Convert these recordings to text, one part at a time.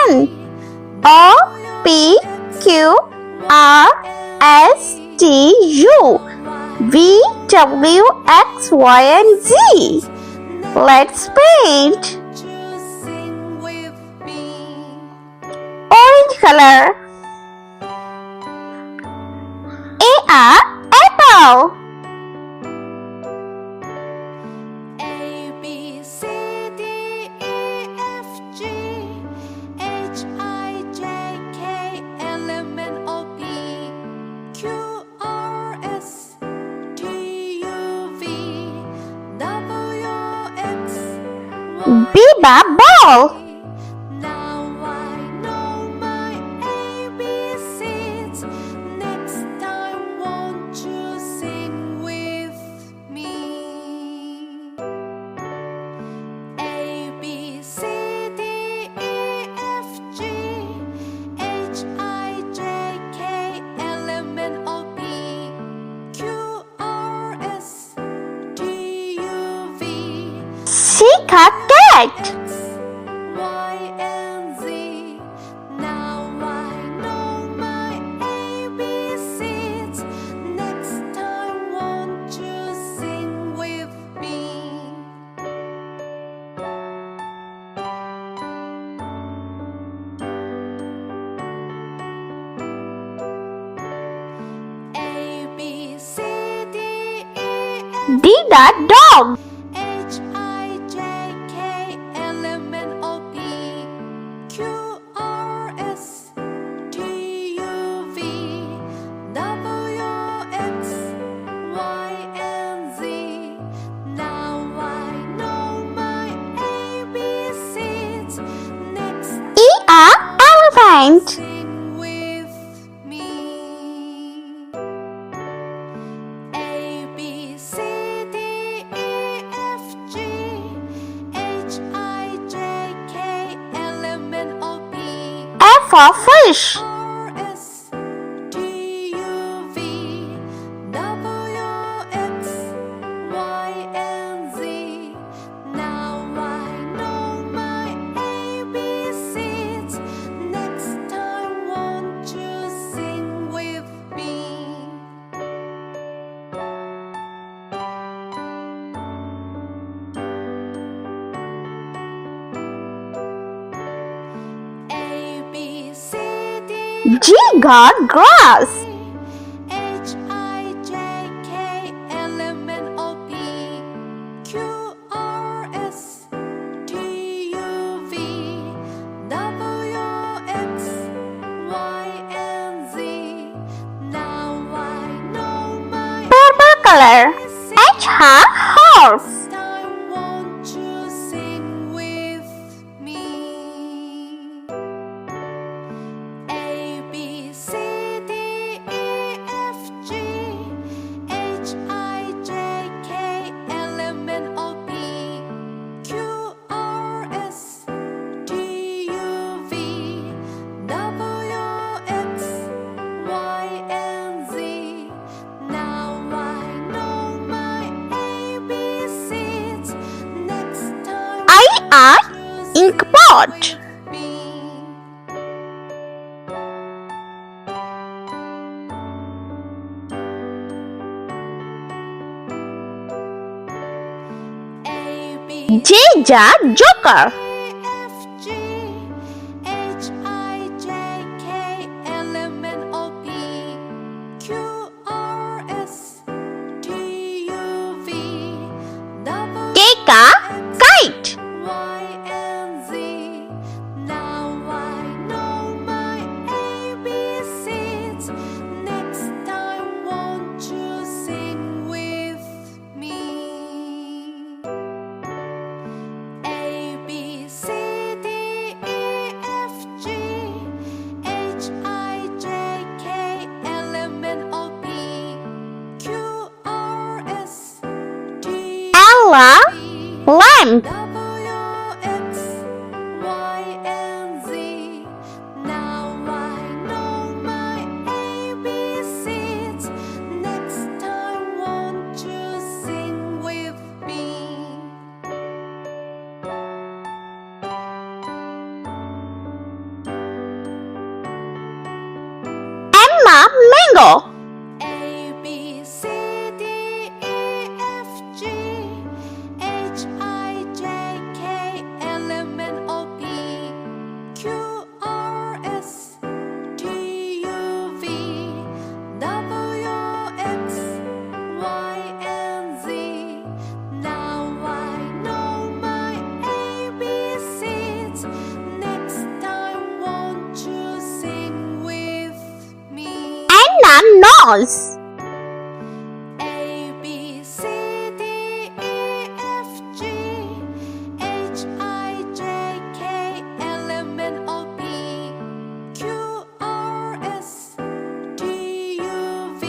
fun. O P Q R S T U V W X Y and Z. Let's paint. Orange color. A apple. A B C D E F G H I J K L M N O P Q R S T U V W X Y. B ball. Now I know my ABCs. Next time, won't you sing with me? A B C D E F G H I J K L M N O P Q R S T U V. C cat. Y and Z. Now I know my ABCs. Next time, won't you sing with me? A B C D E F D dog. H I J K L M N O P Q R S T U V W X Y and Z. Now I know my ABCs. Next Elephant. sing with me. A B C D E F G H I J K L M N O P F for fish. R S T U V W X Y and Z. Now I know my ABCs. Next time, won't you sing with me? A B C D G got grass. H I J K L M N O P Q R S T U V W X Y and Z. Now I know my Purple color. H horse. Next time, won't you sing with me? A B C D E F G H I J K L M N O P Q R S T U V W X Y and Z. Now I know my ABCs. Next time, Ink pot. A B J joker. F G H I J K L M N O P Q R S T U V W Kite. Y and Z. Now I know my ABCs. Next time, won't you sing with me? A B C D E F G H I J K L M N O P Q R S T Lamb. W X Y and Z. Now I know my ABCs. Next time, won't you sing with me? Mango. A B C D E F G H I J K L M N O P Q R S T U V W X Y and Z. Now I know my ABCs. Next time, won't you sing with me? Ananas. A B C D E F G H I J K L M N O P Q R S T U V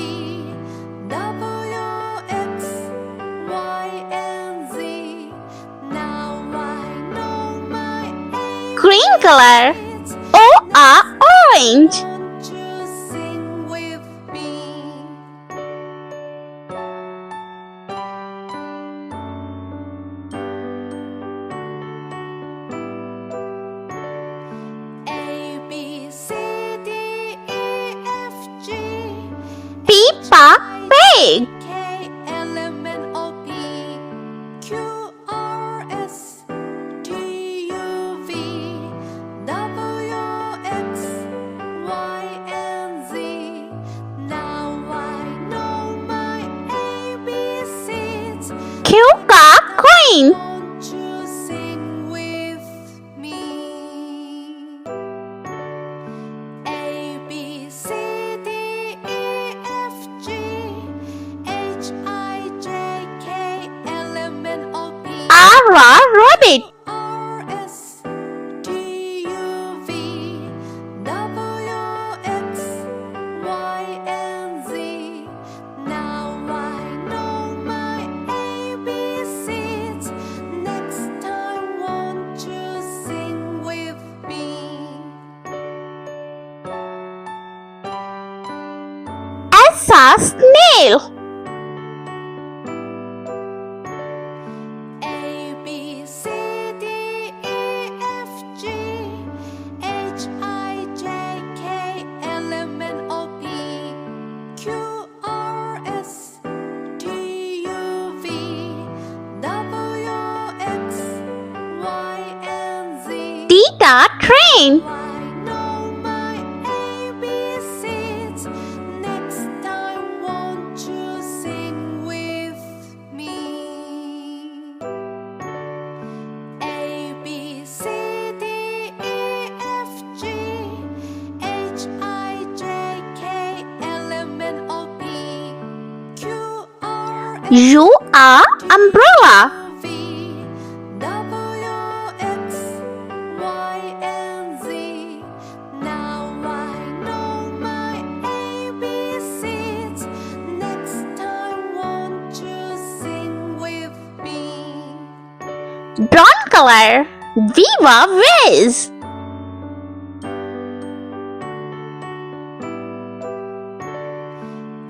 W X Y and Z. Now I know my Green color. ABCs. Orange. Won't you sing with me? A B C D E F G Peppa Pig. K L M N O P Q R S T U V W X Y and Z. Now I know my ABCs. Queen. Won't you sing with me? A B C D E F G H I J K L M N O P Rabbit. R S T U V W X Y and Z. Now I know my ABCs. Next time, won't you sing with me? Snail. A B C D E F G H I J K L M N O P Q R S T U V W X Y and Z. Train. I know my ABCs. Next time, won't you sing with me? A B C D E F G H I J K L M N O P Q R S You are umbrella. V W X Y and Z. Now I know my ABCs. Next time, won't you sing with me? Brown color. Viva Whiz.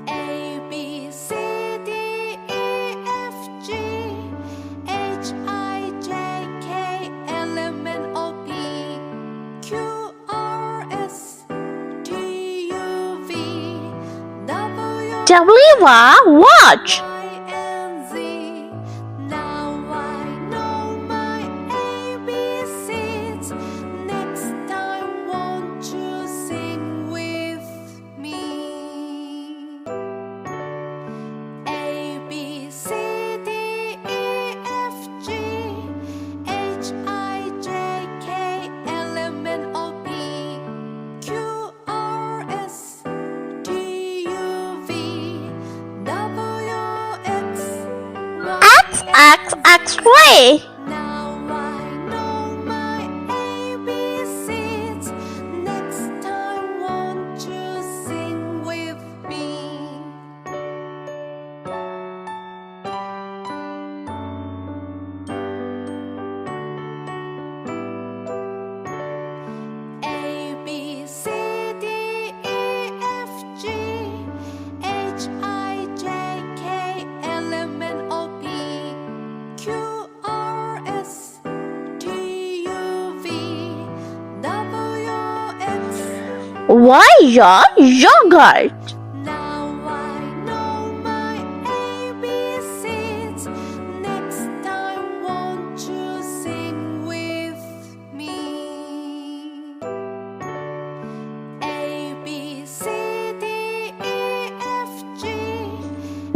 A B C D E F G H I J K L M N O P Q R S T U V W Watch. Y and Z. Now I know my ABCs. Next time, won't you sing with me? A B C D E F G H I J K L M N O P Q R S T U V W X X-ray. Now I know my ABCs. Next time, won't you sing with me? A B C D E F G H I J K L M N O P Q R S T U V W X. Why your yogurt? Now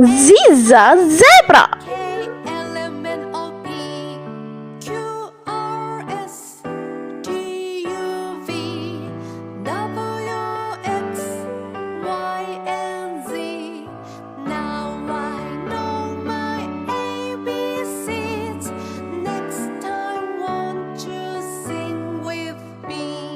Z is a zebra. K L M N O P Q R S T U V W X Y and Z. Now I know my ABCs. Next time, won't you sing with me?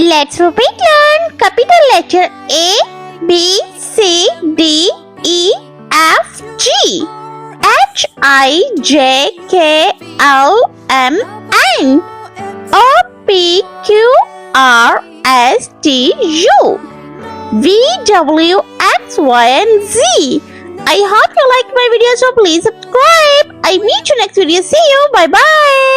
Let's repeat learn capital letter A, B, C, D, E, F, G, H, I, J, K, L, M, N, O, P, Q, R, S, T, U, V, W, X, Y, and Z. I hope you liked my video, so please subscribe. I meet you next video. See you. Bye bye.